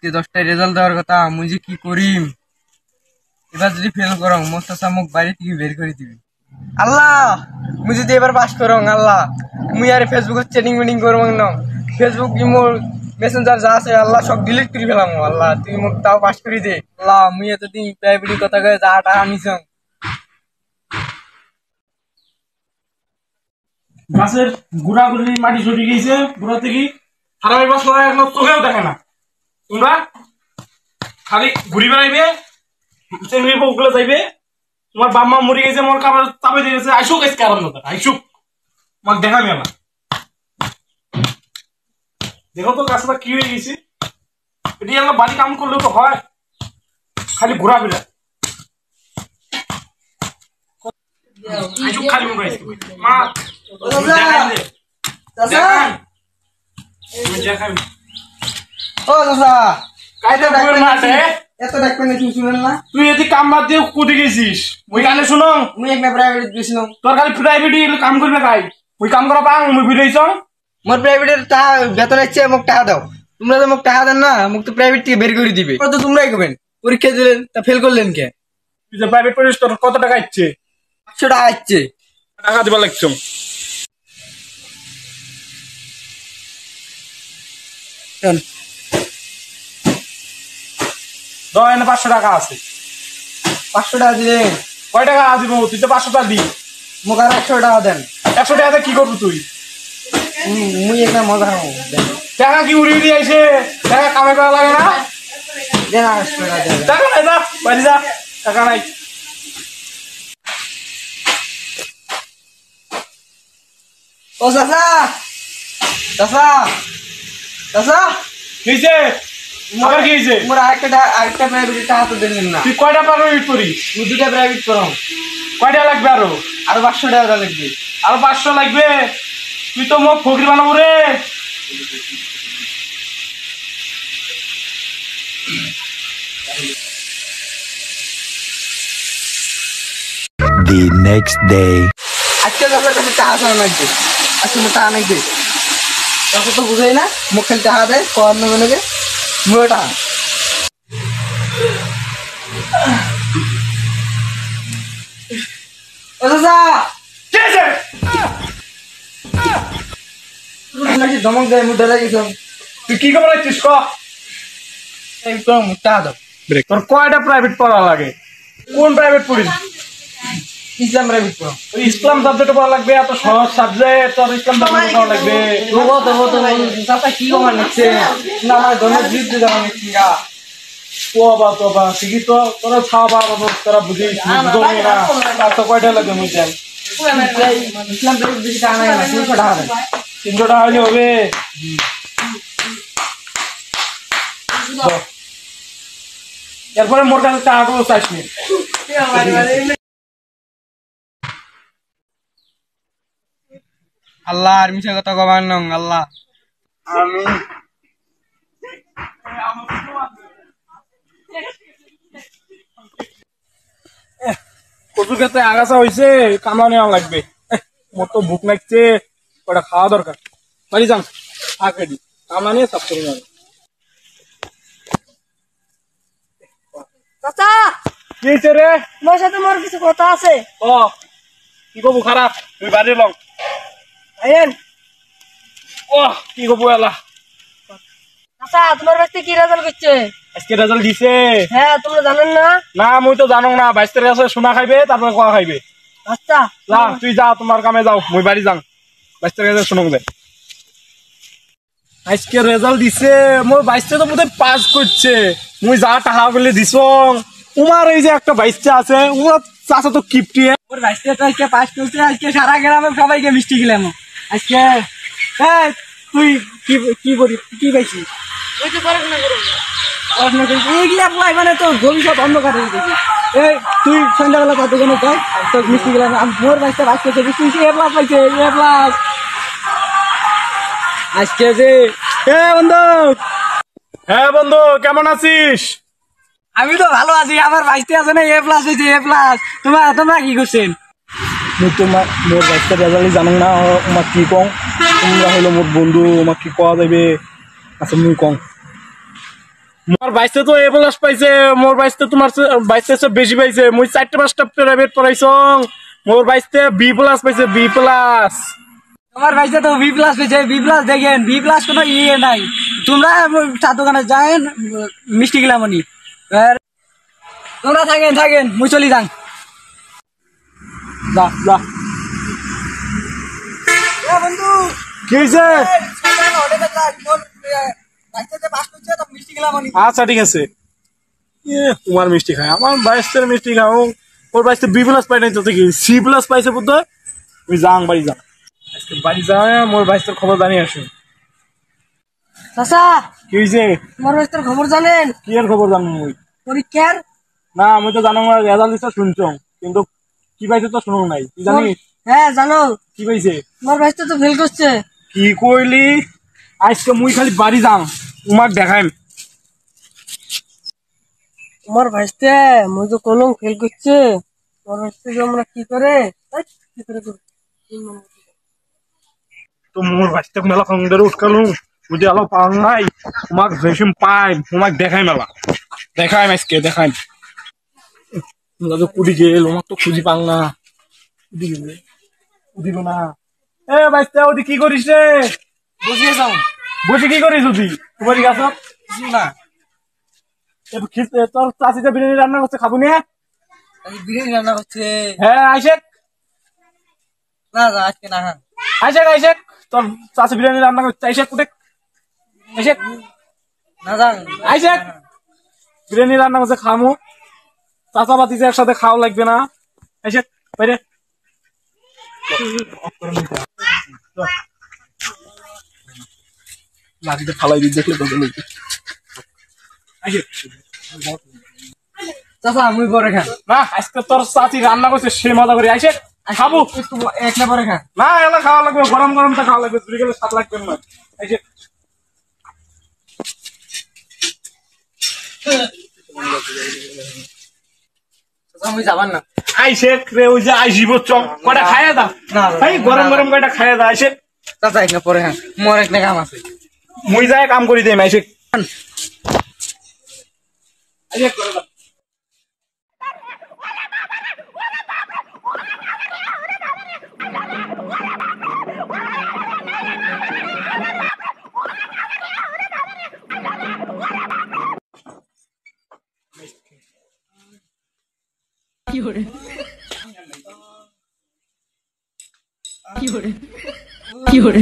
আজকে 10টায় রেজাল্ট দেওয়ার কথা, মুই যে কি করিম। এবার যদি ফেল করং মোর চাচা মোক বাড়ি থেকে বের করে দিবি। আল্লাহ, মুই যদি এবার পাস করং আল্লাহ, মুই আর ফেসবুকে চ্যাটিং মিটিং করবো না। ফেসবুক ইমোর মেসেঞ্জার যা আছে আল্লাহ সব ডিলিট করে ফেলাম। আল্লাহ তুই মোক তাও পাস করে দে। আল্লাহ মুই এতদিন প্রাইভেট কথা কয়ে যা টাকা নিছং। গাছের গুড়াগুড়ি মাটি ছড়িয়ে গেছে গুড়া থেকে হারামি বাস এখন চোখেও দেখে না। তোমরা খালি ঘুরি বেড়াইবে, ওগুলো যাইবে। তোমার বাম্মা মরে গেছে, মোর কাপড় চাপে দিয়ে গেছে। আইসুক আজকে আরাম কথা, আইসুক আমাকে দেখাবি আমার। দেখো তো গাছটা কি হয়ে গেছে। এটি আমরা বাড়ি কাম করলেও তো হয়, খালি ঘোরা ফিরা। আইসুক খালি মনে হয় মা তুই এদি কাম বাদ দিয়ে কোথায় গেছিস? মুই কানে শুনো, মুই একটা প্রাইভেট গেছিলাম। তোর খালি প্রাইভেট কাম করবে গাই। মুই কাম করা পাং, মুই বিদেছ। মোর প্রাইভেটের টাকা বেতন আসছে, মোক টাকা দাও। তোমরা তো মোক টাকা দেন না, মোক তো প্রাইভেট থেকে বের করে দিবে। তো তোমরাই করবেন। পরীক্ষা দিলেন তা ফেল করলেন কে? তুই যে প্রাইভেট পড়িস তোর কত টাকা ইচ্ছে? 500 টাকা আসছে। টাকা দিবা লাগছ। এনে 500 টাকা আছে। 500 টাকা দিলেন? কয় টাকা দিব? তুই তো 500 টাকা দি। মোক আর 100 টাকা দেন। 100 টাকাতে কি করবি তুই? মুই একটা মজা খাবো। টাকা কি উড়িয়ে দিয়ে আইসে? টাকা কামাই করা লাগে না? দেন 100 টাকা দেন। টাকা নাই, যা বাড়ি যা, টাকা নাই। ও চাচা, চাচা, চাচা কি হইছে? আবার কি হইছে? মোর আরেকটা প্রাইভেটের টাকা তো দিলেন না। তুই কয়টা প্রাইভেট করিস? মুই 2টা প্রাইভেট করম। কয়টা লাগবে আরো? আরো 500 টাকা লাগবে। আরো 500 লাগবে? তুই তো মোক ফকির বানাবো রে। The next day. আজকে আপনার কাছে টাকা চাওয়া লাগবে। আসলে টাকা লাগবে। তখন তো বুঝাই না, মুখ খেলে টাকা দেয়, কর নেবে নেবে মুখে টাকা। ও চাচা, ধমক দেয়, মুখ ডেলা গেছিলাম। তুই কি খবর রাখছিস? ক একদম টাকা দাও। তোর কয়টা প্রাইভেট পড়া লাগে? কোন প্রাইভেট পড়িস? ইসলাম প্রাইভেট করো। ইসলাম সাবজেক্ট পড়া লাগবে? এত সহজ সাবজেক্ট তোর ইসলাম সাবজেক্ট পড়া লাগবে? চাচা কি কমান নিচ্ছে না, আমার ধর্মের বিরুদ্ধে যাওয়া নিচ্ছি গা। তোবা ঠিকই তো, তোরা ছাওয়া তোরা বুঝিস না। তো কয়টা লাগবে? মুই চাই ইসলাম প্রাইভেট বেশি টাকা নাই না, 300 টাকা দেয়। 300 টাকা হলে হবে? এরপরে মোর কাছে টাকা কোনো চাইস নি। আল্লাহ আর মিশা কথা কবার নং। আল্লাহ আমি কচু ক্ষেত্রে আগাছা হয়েছে, কামড়া নেওয়া লাগবে। মোর তো ভুক লাগছে, ওটা খাওয়া দরকার। বাড়ি যান, আগে দি কামড়া নিয়ে সব করে নেবে। চাচা, কি হয়েছে রে? তোমার সাথে মোর কিছু কথা আছে। ও কি কবু খারাপ? তুই বাড়ি লং আইন। ও কি কবু এলা। চাচা, তোমার কাছে কি রেজাল্ট করছে? আজকে রেজাল্ট দিছে? হ্যাঁ, তোমরা জানেন না? না মুই তো জানো না। 22 তারিখ আছে, সোনা খাইবে তারপরে কোয়া খাইবে। আচ্ছা যা তুই যা, তোমার কামে যাও, মুই বাড়ি যাং। 22 তারিখ আছে, শোনো দে। আজকে রেজাল্ট দিছে, মোর 22 তো বোধ পাস করছে। মুই যা টাকা বলে দিছ, উমার এই যে একটা 22 আছে, উমার চাচা তো কিপটি। ওর ভাইস্তে তো আজকে পাস করছে। আজকে সারা গ্রামে সবাইকে মিষ্টি খেলাম আজকে। তুই কি কি করি, কি পাইছিস? ওই তো পড়াশোনা করো। পড়াশোনা করিস? এইগুলা প্লাই মানে তোর ভবিষ্যৎ অন্ধকার হয়ে গেছে। এই তুই সন্ধ্যাবেলা কত কোনো কয় তোর মিষ্টি খেলাম। মোর ভাইস্তে পাস করছে, মিষ্টি এ প্লাস পাইছে, এ প্লাস আজকে যে। বন্ধু, হ্যাঁ বন্ধু, কেমন আছিস? আমি তো ভালো আছি। আমার ভাইস্তে আছে না, এ প্লাস হয়েছে, এ প্লাস। তোমরা কি করছেন? মুই তোমার মোর 22 রেজাল্ট জানো না, আমার কি কং? তোমরা হইলো মোর বন্ধু, আমার কি কোয়া যাবে? আচ্ছা মুই কং, মোর বাইসে তো এ প্লাস পাইছে, মোর বাইসে তোমার বাইসে বেশি পাইছে। মুই 4-5টা প্রাইভেট পড়াইছ, মোর বাইসে বি প্লাস পাইছে, বি প্লাস। তোমার ভাইসে তো বি প্লাস পেয়েছে, বি প্লাস দেখেন, বি প্লাস কোনো ইয়ে নাই। তোমরা চা দোকানে যায়েন মিষ্টি গিলামনি, তোমরা থাকেন থাকেন, মুই চলি যান। যা যা। বন্ধু কি হয়েছে? মিষ্টি গিলামনি। আচ্ছা ঠিক আছে। তোমার মিষ্টি খায়, আমার বাইসের মিষ্টি খাও। ওর বাইসে বি প্লাস পাই নাই, তো কি সি প্লাস পাইছে বুদ্ধ। তুই যাং বাড়ি যা, আজকে বাড়ি যা, মোর বাইসের খবর জানিয়ে আসুন। চাচা কি হয়েছে? তোমার বাইস্তের খবর জানেন? কি এর খবর জানো মুই? পরীক্ষার না আমি তো জানো না, রেজাল্ট দিতে শুনছ, কিন্তু কি পাইছে তো শুনো নাই। তুই জানিস হ্যাঁ জানো, কি পাইছে? তোমার বাইস্তে তো ফেল করছে। কি কইলি? আজকে মুই খালি বাড়ি যাম, তোমাক দেখাইম। তোমার ভাইস্তে মুই তো কলম ফেল করছে, তোমার ভাইস্তে যে আমরা কি করে এই, কি করে করি? তো মোর বাইসতে মেলা খঙ্গের উঠকালু, বুঝে আলো পাও নাই, তোমাক রেশম পাইম, তোমাক দেখাইম মেলা, দেখাইম আজকে দেখাইম। তোমরা তো কুড়ি গেল, তোমাক তো খুঁজি পাং না। কুড়ি গেল, কুড়িল না। এ বাইসতে ওদি কি করিস রে? বসিয়ে যাও। বসে কি করিস ওদি? তোমার গাছ কিছু না, তোর চাষিতে বিরিয়ানি রান্না করছে, খাবো না? বিরিয়ানি রান্না করছে। হ্যাঁ আইসেক, না না আজকে না, হ্যাঁ আইসেক, আইসেক, তোর চাষি বিরিয়ানি রান্না করছে, আইসেক কুটে, আইসেক, না যান। আইসেক, বিরিয়ানি রান্না করছে, খামো। চাচা বাতিছে একসাথে খাওয়া লাগবে না? আইসেক বাইরে। লাঠিতে ফালাই দিই, দেখলে তো ভালো হইতো। আইসেক। চাচা মুই পরে খান। না আজকে তোর চাচি রান্না করছে, সে মজা করে। আইসেক খাবো। একটু একলা পরে খান। না এলা খাওয়া লাগবে, গরম গরম তা খাওয়া লাগবে, চুরি গেলে স্বাদ লাগবে না। আইসেক। চাচা মুই যাবার না। আইসেক রে, ওই যে আইসিব চক কয়টা খাইয়া দা। না, ভাই গরম গরম কয়টা খাইয়া দা। আইসেক চাচা একলা পরে খান, মোর একটা কাম আছে। মুই যায় কাম করি দেই। আইসেক আইসেক করে দাও। কি করে